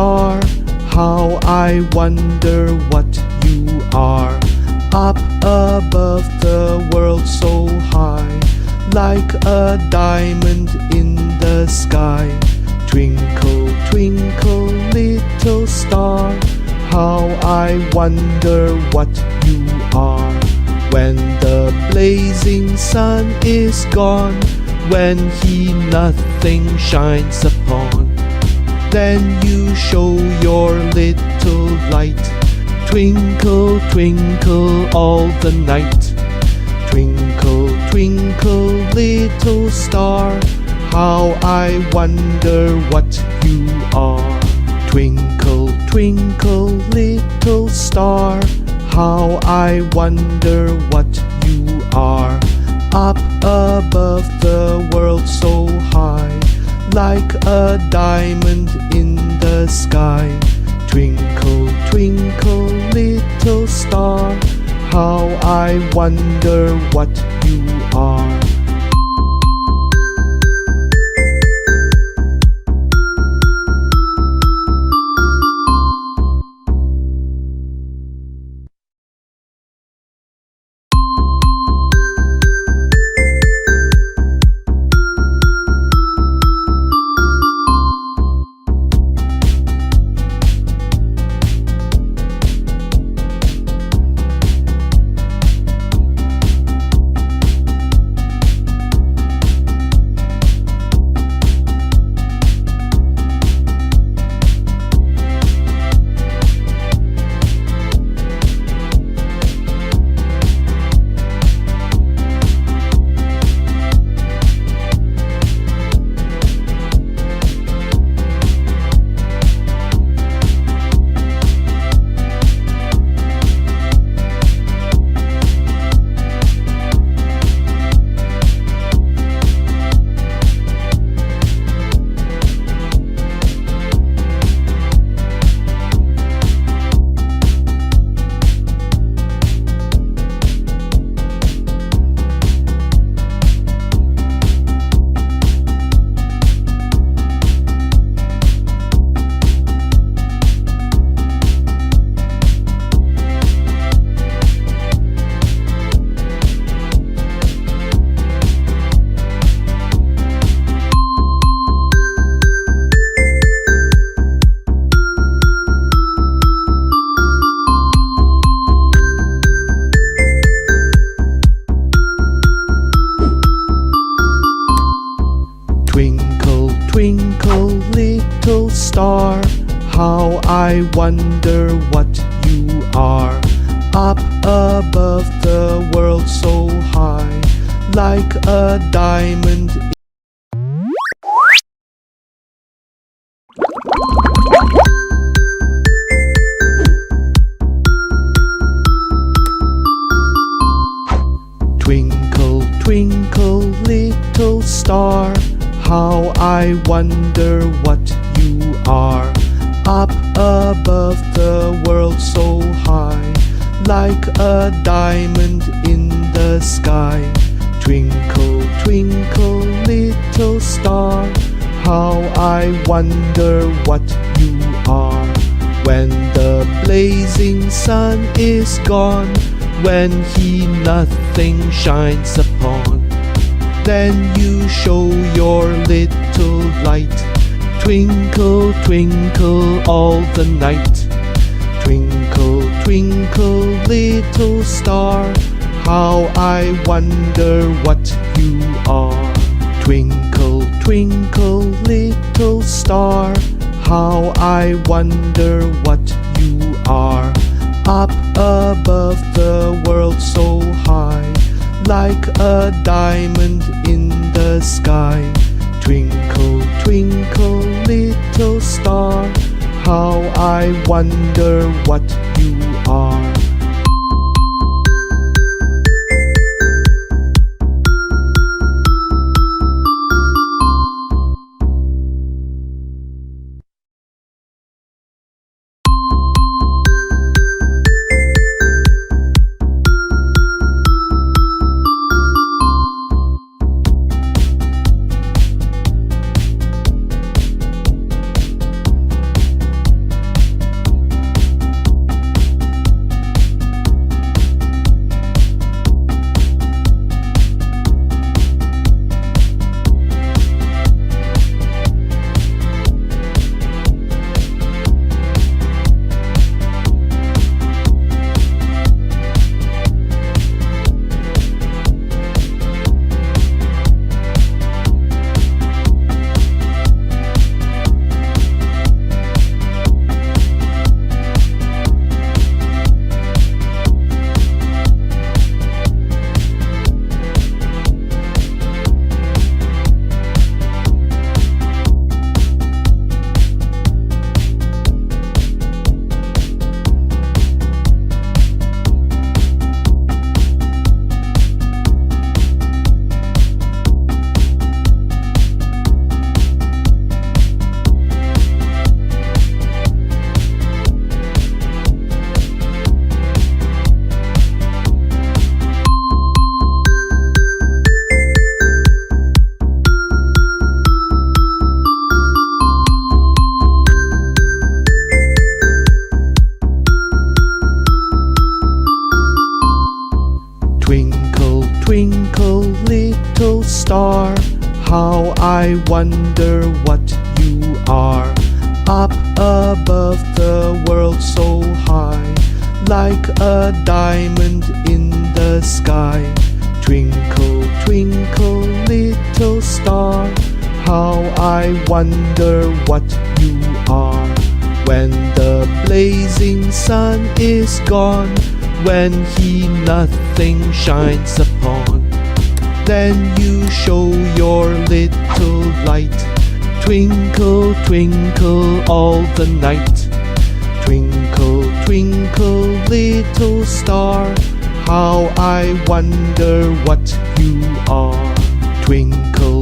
star, how I wonder what you are. Up above the world so high, like a diamond in the sky. Twinkle, twinkle, little star, how I wonder what you are. When the blazing sun is gone, when he nothing shines upon, then you show your little light. Twinkle, twinkle all the night. Twinkle, twinkle, little star, how I wonder what you are. Twinkle, twinkle, little star, how I wonder what you are. Up above the world so high, like a diamond in the sky. Twinkle, twinkle, little star, how I wonder what you are. Twinkle, little star, how I wonder what you are. Up above the world so high, like a diamond. Twinkle, twinkle, little star, how I wonder what you are. Up above the world so high, like a diamond in the sky. Twinkle, twinkle, little star, how I wonder what you are. When the blazing sun is gone, when he nothing shines upon, then you show your little light. Twinkle, twinkle all the night. Twinkle, twinkle, little star, how I wonder what you are. Twinkle, twinkle, little star, how I wonder what you are. Up above the world so high, like a diamond in the sky. Twinkle, twinkle, little star, how I wonder what you are. star, how I wonder what you are. Up above the world so high, like a diamond in the sky. Twinkle, twinkle, little star, how I wonder what you are. When the blazing sun is gone, when he nothing shines upon, then you show your little light. Twinkle, twinkle all the night. Twinkle, twinkle, little star, how I wonder what you are. Twinkle,